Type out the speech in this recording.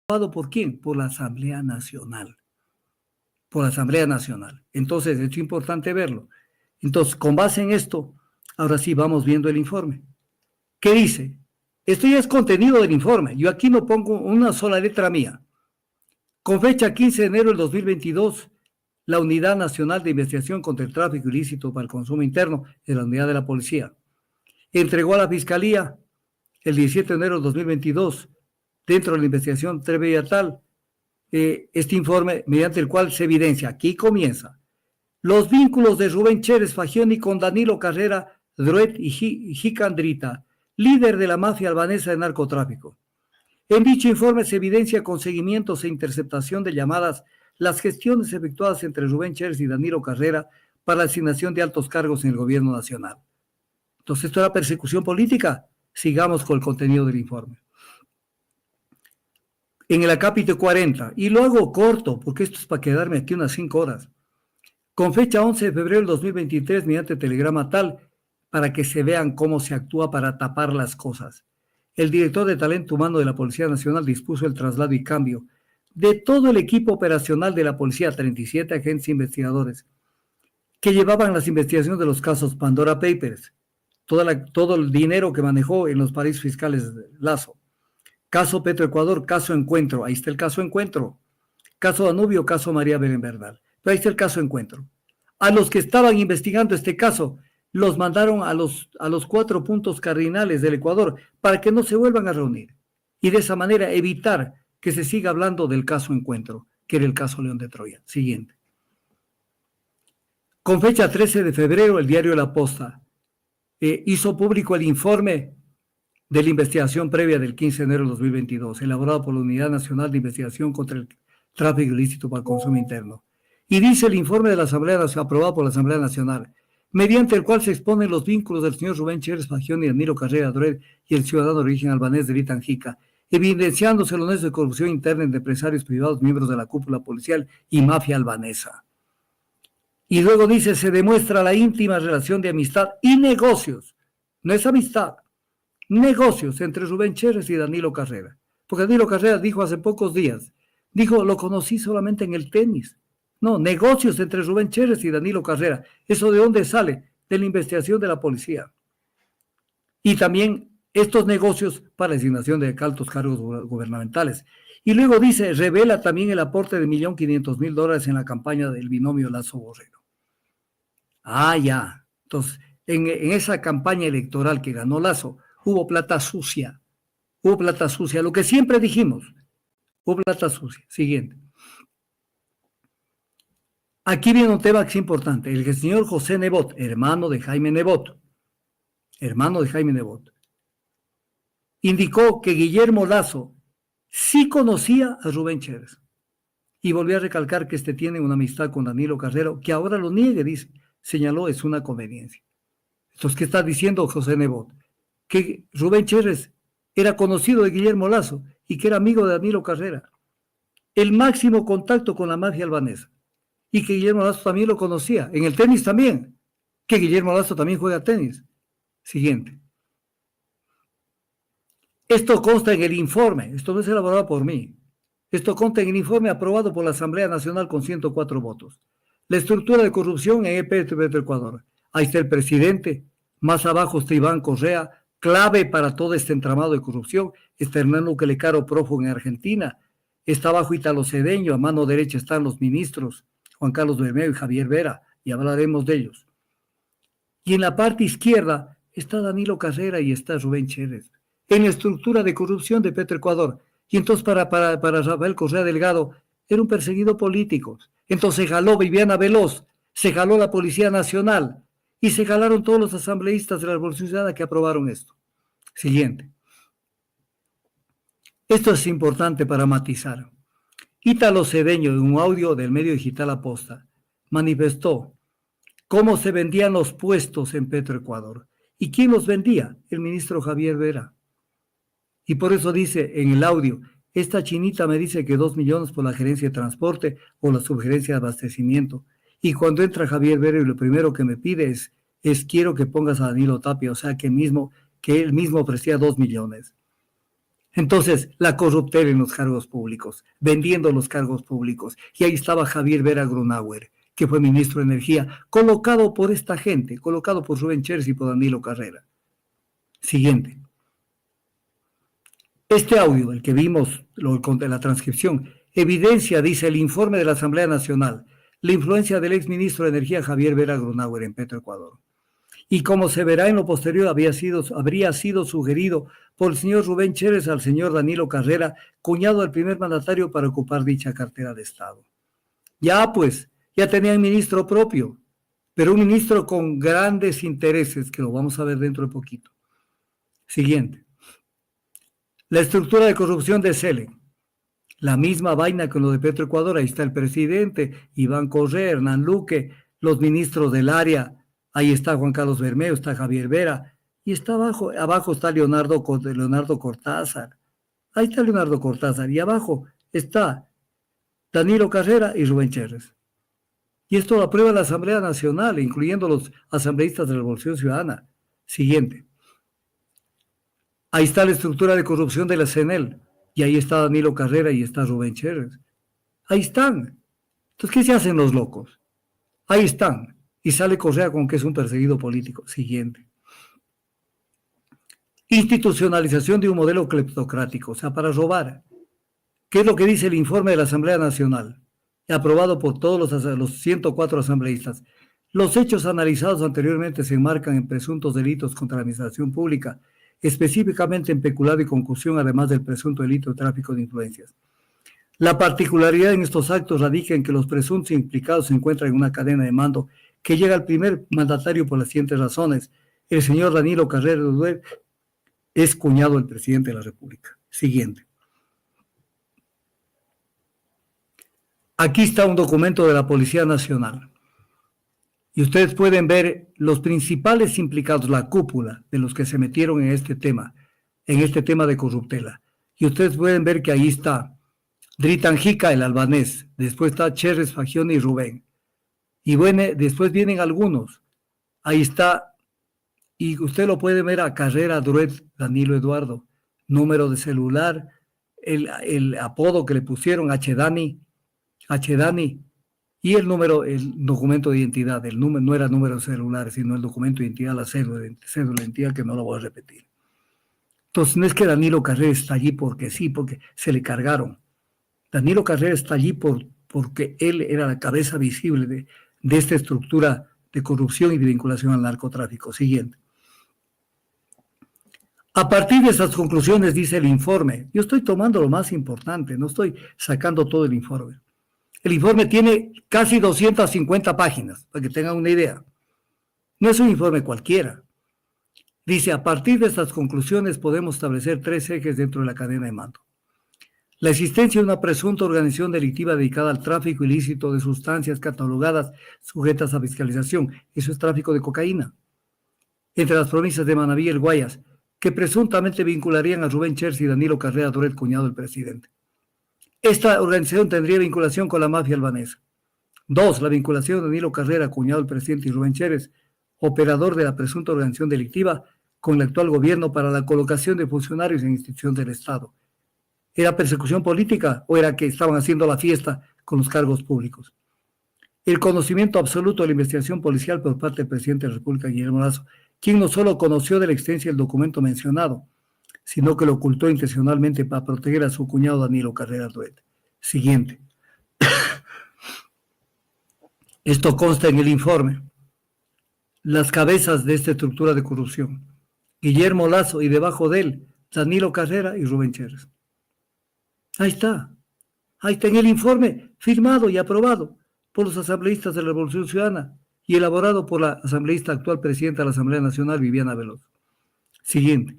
aprobado ¿por quién? Por la Asamblea Nacional. Por la Asamblea Nacional. Entonces, es importante verlo. Entonces, con base en esto, ahora sí vamos viendo el informe. ¿Qué dice? Esto ya es contenido del informe. Yo aquí no pongo una sola letra mía. Con fecha 15 de enero del 2022, la Unidad Nacional de Investigación contra el Tráfico Ilícito para el Consumo Interno de la Unidad de la Policía entregó a la Fiscalía el 17 de enero del 2022, dentro de la investigación previatal, este informe mediante el cual se evidencia, aquí comienza, los vínculos de Rubén Chévez Fagioni con Danilo Carrera Druet y Jicandrita, líder de la mafia albanesa de narcotráfico. En dicho informe se evidencia con seguimientos e interceptación de llamadas las gestiones efectuadas entre Rubén Chévez y Danilo Carrera para la asignación de altos cargos en el gobierno nacional. Entonces, ¿esto era persecución política? Sigamos con el contenido del informe. En el acápite 40, y lo hago corto, porque esto es para quedarme aquí unas 5 horas, con fecha 11 de febrero del 2023, mediante telegrama tal, para que se vean cómo se actúa para tapar las cosas. El director de Talento Humano de la Policía Nacional dispuso el traslado y cambio de todo el equipo operacional de la policía, 37 agentes investigadores, que llevaban las investigaciones de los casos Pandora Papers, todo el dinero que manejó en los paraísos fiscales de Lazo. Caso Petroecuador, caso Encuentro, ahí está el caso Encuentro. Caso Danubio, caso María Belén Bernal. Pero ahí está el caso Encuentro. A los que estaban investigando este caso, los mandaron a los 4 puntos cardinales del Ecuador para que no se vuelvan a reunir. Y de esa manera evitar que se siga hablando del caso Encuentro, que era el caso León de Troya. Siguiente. Con fecha 13 de febrero, el diario La Posta hizo público el informe de la investigación previa del 15 de enero de 2022, elaborado por la Unidad Nacional de Investigación contra el Tráfico Ilícito para el Consumo Interno. Y dice el informe de la Asamblea Nacional, aprobado por la Asamblea Nacional, mediante el cual se exponen los vínculos del señor Rubén Chévez Fagioni y Danilo Carrera Druet y el ciudadano de origen albanés de Litanjica, evidenciándose los nexos de corrupción interna entre empresarios privados, miembros de la cúpula policial y mafia albanesa. Y luego dice, se demuestra la íntima relación de amistad y negocios, no es amistad, negocios entre Rubén Chévez y Danilo Carrera. Porque Danilo Carrera dijo hace pocos días, dijo, lo conocí solamente en el tenis. No, negocios entre Rubén Chévez y Danilo Carrera. ¿Eso de dónde sale? De la investigación de la policía. Y también estos negocios para la asignación de altos cargos gubernamentales. Y luego dice, revela también el aporte de $1.500.000 en la campaña del binomio Lazo-Borrero. Ah, ya. Entonces, en esa campaña electoral que ganó Lazo, hubo plata sucia. Hubo plata sucia. Lo que siempre dijimos, hubo plata sucia. Siguiente. Aquí viene un tema que es importante. El señor José Nebot, hermano de Jaime Nebot, indicó que Guillermo Lazo sí conocía a Rubén Chévez. Y volvió a recalcar que este tiene una amistad con Danilo Carrero, que ahora lo niegue, dice, señaló, es una conveniencia. Entonces, ¿qué está diciendo José Nebot? Que Rubén Chévez era conocido de Guillermo Lazo y que era amigo de Danilo Carrera. El máximo contacto con la mafia albanesa. Y que Guillermo Lazo también lo conocía. En el tenis también. Que Guillermo Lazo también juega tenis. Siguiente. Esto consta en el informe. Esto no es elaborado por mí. Esto consta en el informe aprobado por la Asamblea Nacional con 104 votos. La estructura de corrupción en Petroecuador. Ahí está el presidente. Más abajo está Iván Correa, clave para todo este entramado de corrupción. Está Hernando Quelecaro, prófugo en Argentina. Está abajo Italo Cedeño. A mano derecha están los ministros Juan Carlos Bermeo y Javier Vera, y hablaremos de ellos. Y en la parte izquierda está Danilo Carrera y está Rubén Chévez, en la estructura de corrupción de Petroecuador. Y entonces para Rafael Correa Delgado era un perseguido político. Entonces se jaló Viviana Veloz, se jaló la Policía Nacional y se jalaron todos los asambleístas de la Revolución Ciudadana que aprobaron esto. Siguiente. Esto es importante para matizar. Italo Cedeño, en un audio del medio digital Aposta, manifestó cómo se vendían los puestos en Petroecuador. ¿Y quién los vendía? El ministro Javier Vera. Y por eso dice en el audio, esta chinita me dice que 2 millones por la gerencia de transporte o la subgerencia de abastecimiento. Y cuando entra Javier Vera y lo primero que me pide es quiero que pongas a Danilo Tapia, o sea que él mismo ofrecía 2 millones. Entonces, la corruptela en los cargos públicos, vendiendo los cargos públicos. Y ahí estaba Javier Vera Grunauer, que fue ministro de Energía, colocado por esta gente, colocado por Rubén Chérez y por Danilo Carrera. Siguiente. Este audio, el que vimos, la transcripción, evidencia, dice el informe de la Asamblea Nacional, la influencia del exministro de Energía Javier Vera Grunauer en Petroecuador. Y como se verá en lo posterior, habría sido sugerido por el señor Rubén Chérez al señor Danilo Carrera, cuñado del primer mandatario, para ocupar dicha cartera de Estado. Ya pues, ya tenían ministro propio, pero un ministro con grandes intereses, que lo vamos a ver dentro de poquito. Siguiente. La estructura de corrupción de Selen. La misma vaina con lo de Petroecuador. Ahí está el presidente, Iván Correa, Hernán Luque, los ministros del área. Ahí está Juan Carlos Bermeo, está Javier Vera. Y está abajo está Leonardo Cortázar. Ahí está Leonardo Cortázar. Y abajo está Danilo Carrera y Rubén Chérez. Y esto lo aprueba la Asamblea Nacional, incluyendo los asambleístas de la Revolución Ciudadana. Siguiente. Ahí está la estructura de corrupción de la CNEL. Y ahí está Danilo Carrera y está Rubén Chérez. Ahí están. Entonces, ¿qué se hacen los locos? Ahí están. Y sale Correa con que es un perseguido político. Siguiente. Institucionalización de un modelo cleptocrático, o sea, para robar. ¿Qué es lo que dice el informe de la Asamblea Nacional? Aprobado por todos los 104 asambleístas. Los hechos analizados anteriormente se enmarcan en presuntos delitos contra la administración pública, específicamente en peculado y concusión, además del presunto delito de tráfico de influencias. La particularidad en estos actos radica en que los presuntos implicados se encuentran en una cadena de mando que llega al primer mandatario por las siguientes razones. El señor Danilo Carrera es cuñado del presidente de la República. Siguiente. Aquí está un documento de la Policía Nacional. Y ustedes pueden ver los principales implicados, la cúpula de los que se metieron en este tema de corruptela. Y ustedes pueden ver que ahí está Dritan Jica, el albanés, después está Chérez, Fagioni y Rubén. Y bueno, después vienen algunos. Ahí está, y usted lo puede ver a Carrera Druet, Danilo Eduardo, número de celular, el apodo que le pusieron, H. Dani, y el documento de identidad. El número no era número celular, sino el documento de identidad, la cédula de identidad, que no lo voy a repetir. Entonces, no es que Danilo Carrera está allí porque sí, porque se le cargaron. Danilo Carrera está allí porque él era la cabeza visible de esta estructura de corrupción y de vinculación al narcotráfico. Siguiente. A partir de estas conclusiones, dice el informe, yo estoy tomando lo más importante, no estoy sacando todo el informe. El informe tiene casi 250 páginas, para que tengan una idea. No es un informe cualquiera. Dice, a partir de estas conclusiones podemos establecer 3 ejes dentro de la cadena de mando. La existencia de una presunta organización delictiva dedicada al tráfico ilícito de sustancias catalogadas sujetas a fiscalización. Eso es tráfico de cocaína. Entre las provincias de Manabí y el Guayas, que presuntamente vincularían a Rubén Chérez y Danilo Carrera Druet, cuñado del presidente. Esta organización tendría vinculación con la mafia albanesa. 2. La vinculación de Danilo Carrera, cuñado del presidente, y Rubén Chérez, operador de la presunta organización delictiva, con el actual gobierno para la colocación de funcionarios en instituciones del Estado. ¿Era persecución política o era que estaban haciendo la fiesta con los cargos públicos? El conocimiento absoluto de la investigación policial por parte del presidente de la República, Guillermo Lasso, quien no solo conoció de la existencia del documento mencionado, sino que lo ocultó intencionalmente para proteger a su cuñado Danilo Carrera Druet. Siguiente. Esto consta en el informe. Las cabezas de esta estructura de corrupción. Guillermo Lasso y debajo de él, Danilo Carrera y Rubén Chérez. Ahí está. Ahí está en el informe, firmado y aprobado por los asambleístas de la Revolución Ciudadana y elaborado por la asambleísta actual presidenta de la Asamblea Nacional, Viviana Veloz. Siguiente.